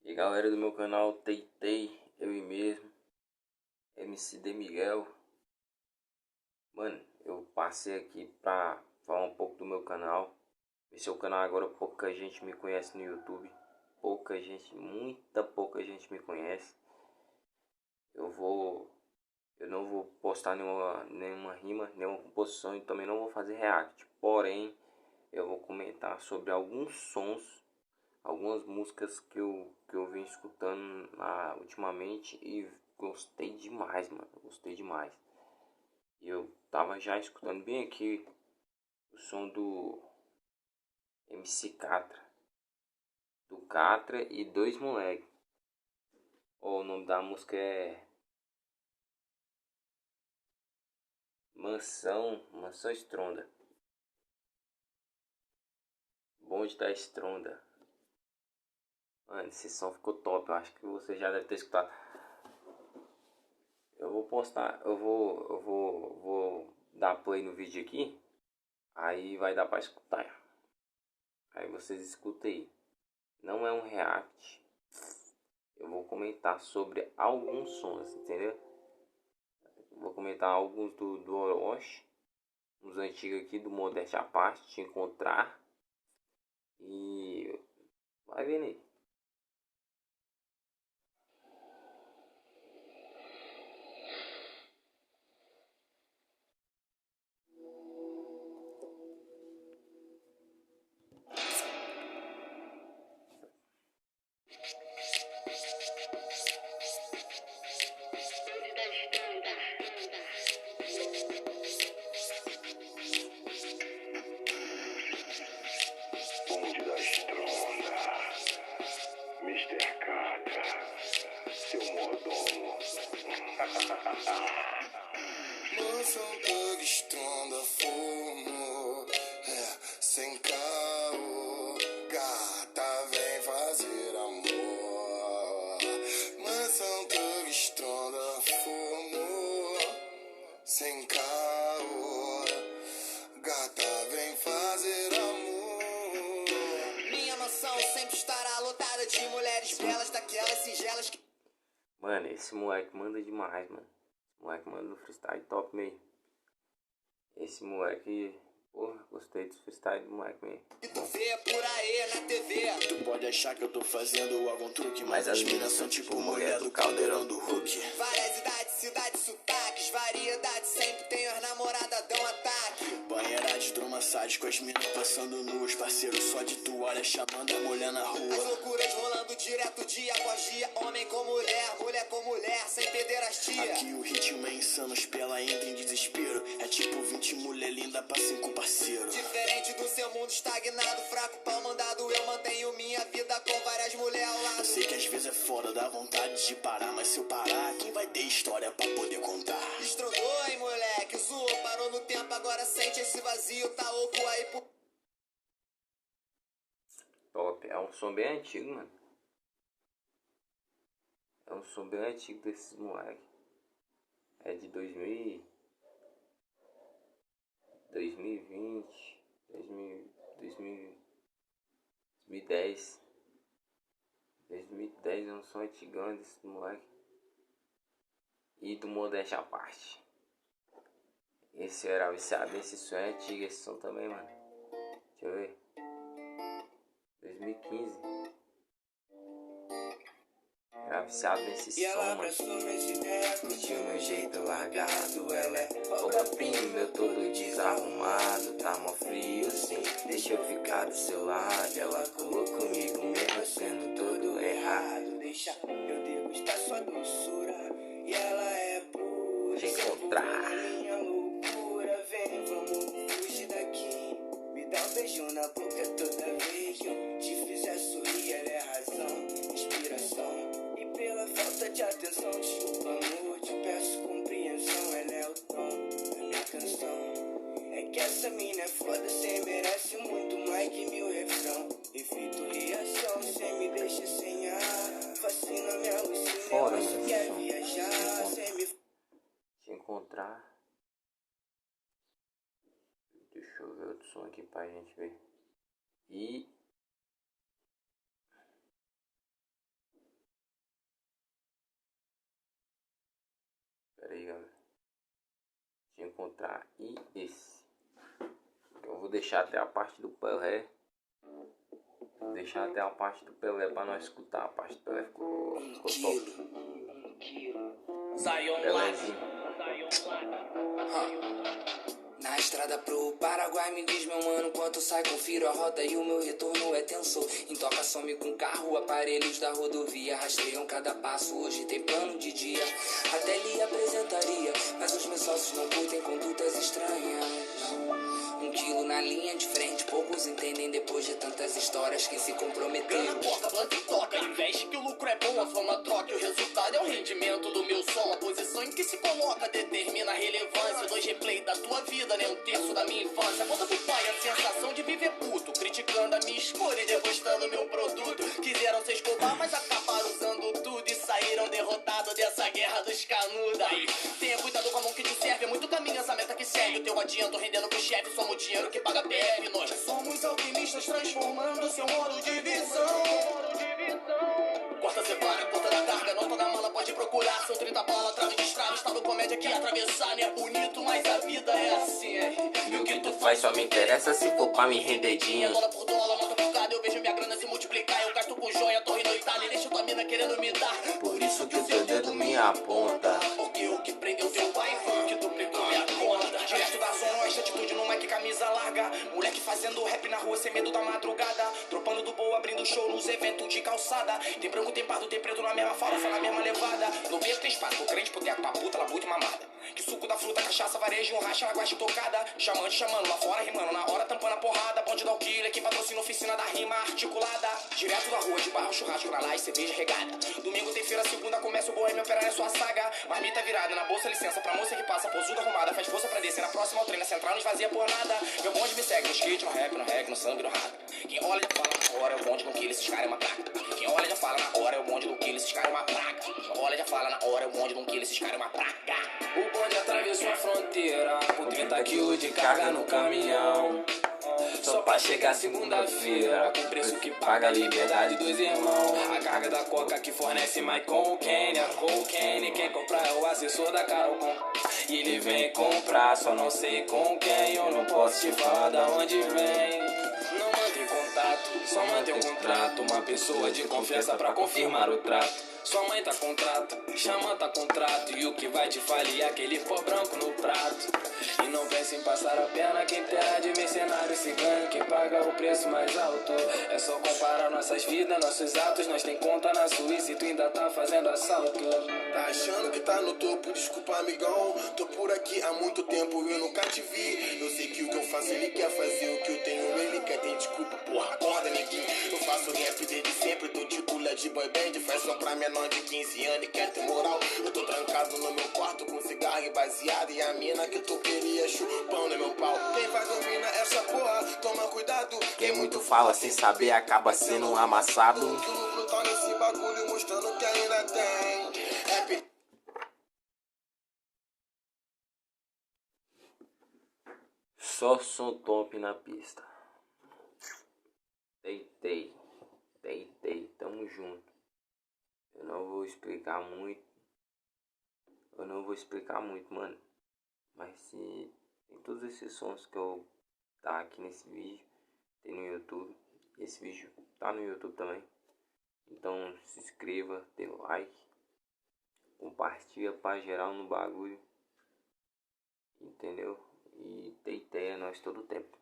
E galera do meu canal Teitei, eu e mesmo, MC De Miguel. Mano, eu passei aqui pra falar um pouco do meu canal. Esse é o canal agora, pouca gente me conhece no YouTube. Pouca gente, muita pouca gente me conhece. Eu não vou postar nenhuma rima, nenhuma composição e também não vou fazer react. Porém, eu vou comentar sobre alguns sons, algumas músicas que eu vim escutando ultimamente e gostei demais, mano. Gostei demais. Eu tava já escutando bem aqui o som do MC Catra. Do Catra e dois moleque. O nome da música é Mansão Estronda. Bonde da Estronda. Mano, esse som ficou top. Eu acho que você já deve ter escutado. Eu vou postar, vou dar play no vídeo aqui. Aí vai dar pra escutar. Aí vocês escutem aí. Não é um react. Eu vou comentar sobre alguns sons, entendeu? Vou comentar alguns do Orochi. Uns antigos aqui do Modéstia à Parte. Te encontrar. E vai vendo aí. Bonde da Estronda, Mr. Catra, seu mordomo. Mansão Thug Estronda, fumo, sem caô, gata vem fazer amor. Mansão Thug Estronda, fumo, sem caô, gata vem fazer amor. Minha mansão sempre estará lotada de mulheres belas, daquelas singelas que... Mano, esse moleque manda demais, mano. Esse moleque manda no freestyle top mesmo. Esse moleque... Porra, gostei do freestyle do moleque mesmo. E tu vê por aí na TV. Tu pode achar que eu tô fazendo algum truque, mas as minas são tipo mulher do caldeirão do Hulk. Várias idades, cidades, sotaques, variedade, sempre tem as namoradas dão ataque. Banheira de hidromassagem com as minas passando nuas, parceiro só de toalha chamando a mulher na rua. As loucuras rolando direto dia após dia, homem com mulher, mulher com mulher, sem pederastia. Aqui o ritmo é insano, os pela entra em desespero. É tipo 20 mulher linda pra 5 parceiro. Diferente do seu mundo estagnado, fraco pau mandado, eu mantenho minha vida com várias mulheres ao lado. Eu sei que às vezes é foda, dá vontade de parar, mas se eu parar, quem vai ter história pra poder contar? Estrondou, hein, moleque, zoou, parou no tempo, agora sente esse vazio, tá oco aí por... Top. É um som bem antigo, mano. É um som bem antigo desses moleque. É de 2020, 2010. 2010 é um som antigão desse moleque. E do Modéstia à Parte. Esse era viciado, esse som é antigo, esse som também, mano. Deixa eu ver. 2015. Era viciado nesse som, mano. Curtiu meu jeito largado, ela é roupa-pinho, meu todo desarrumado. Tá mó frio sim, deixa eu ficar do seu lado. Ela colou comigo mesmo sendo todo errado. Deixa eu degustar sua doçura, e ela é pura. Te encontrar. Minha loucura, vem, vamos fugir daqui. Me dá um beijo na boca toda vez que eu te fizer sorrir. Ela é razão, inspiração. E pela falta de atenção, desculpa amor, te peço compreensão. Ela é o tom da minha canção. É que essa mina é foda, cê merece muito mais que 1000 refrão. Efeito reação, cê me deixa sem ar. Fascina minha alucina, eu Fora, acho mano, que é esse som. viajar. Cê me... Te encontrar. Deixa eu ver outro som aqui pra gente ver. E encontrar. E esse. Eu vou deixar até a parte do Pelé. Vou deixar até a parte do Pelé pra nós escutar. A parte do Pelé ficou top. Pelézinho. Na estrada pro Paraguai, me diz meu mano, quanto sai, confiro a rota e o meu retorno é tenso. Em toca some com carro, aparelhos da rodovia rastreiam cada passo, hoje tem plano de dia. Até lhe apresentaria, mas os meus sócios não curtem condutas estranhas. 1 quilo na linha de frente, poucos entendem depois de tantas histórias que se comprometeram. Grana corta, planta e toca, investe que o lucro é bom, a fama troca e o resultado é o rendimento do meu som. A posição em que se coloca determina a relevância. 2 replay da tua vida, nem 1/3 da minha infância. Conta pro pai a sensação de viver puto, criticando a minha escolha e degostando meu produto. Quiseram se escovar, mas acabaram usando tudo e saíram derrotados dessa guerra dos canudos. Aí, tenha cuidado com a mão que te serve, é muito caminho essa meta que segue. O teu adianto rendendo pro chefe, somos o dinheiro que paga PF. Nós somos alquimistas transformando seu modo de visão. Corta, separa, corta da carga, nota da mala, pode procurar. São 30 bala, trave de estrada, estado comédia que atravessar. Não é bonito, mas a vida é assim. E o que tu faz só me interessa se for pra me render dinheiro. Dólar por dólar, nota por cada, eu vejo minha grana se multiplicar. Eu gasto com joia, torre noitada e deixo tua mina querendo me dar. Por isso que o teu dedo me aponta. Porque o que prendeu teu pai foi o que duplicou minha conta. Direto da zona oeste, atitude no mic, camisa larga. Moleque fazendo rap na rua sem medo da madrugada. Tropando do boa, abrindo show nos eventos de calçada. Tem branco, tem pardo, tem preto na mesma farofa, na mesma levada. No beco tem espaço pro crente, pro teto, pra puta, labuta e mamada. Que suco da fruta, cachaça, varejo, um racha, lagosta tocada. Chamando, chamando, lá fora rimando, na hora tampando a porrada. Bonde da alquilha, que patrocina a oficina da rima articulada. Direto da rua, de barro, churrasco na laje, cerveja regada. Domingo tem feira, segunda começa o boêmio, operar é sua saga. Marmita virada, na bolsa licença pra moça que passa, posuda arrumada. Faz força pra descer, na próxima ao trem, na central não esvazia por nada. Meu bonde me segue no skate, no rap, no reggae, no samba e no rap. Quem olha já fala na hora, é o bonde no quilo, esses caras é uma praga. Quem olha já fala na hora, é o bonde no quilo, esses caras é uma praga. Quem olha já fala na hora, é o bonde no quilo, esses caras é uma praga. O bonde atravessou a fronteira, com 30 quilos de carga no caminhão. Só pra chegar segunda-feira, com preço que paga a liberdade dos irmãos. A carga da coca que fornece mais cocaine. A cocaine quem comprar é o assessor da Carol Com. E ele vem comprar, só não sei com quem. Eu não posso te falar da onde vem. Não mantém contato, só mantém um contrato. Uma pessoa de confiança pra confirmar o trato. Sua mãe tá contrato, chama tá contrato. E o que vai te falir é aquele pó branco no prato. E não pense em passar a perna quem terra de mercenário se ganha, quem paga o preço mais alto. É só comparar nossas vidas, nossos atos. Nós tem conta na Suíça e tu ainda tá fazendo assalto. Tá achando que tá no topo, desculpa amigão. Tô por aqui há muito tempo e eu nunca te vi. Eu sei que o que eu faço ele quer fazer, o que eu tenho ele quer ter desculpa. Porra, acorda neguinho. Eu faço rap desde sempre, tô titula de boy band. Faz só pra menor de 15 anos e quer ter moral. Eu tô trancado no meu quarto com cigarro e baseado. E a mina que tu queria chupão no meu pau. Quem vai dominar essa porra, toma cuidado. Quem muito fala sem saber acaba sendo um amassado. Tudo brutal nesse bagulho mostrando que ainda tem rap. Só som top na pista. Deitei, tamo junto. Eu não vou explicar muito. Mano. Mas se tem todos esses sons que eu tá aqui nesse vídeo, tem no YouTube. Esse vídeo tá no YouTube também. Então se inscreva, dê like, compartilha pra geral no bagulho. Entendeu? E deitei é nós todo o tempo.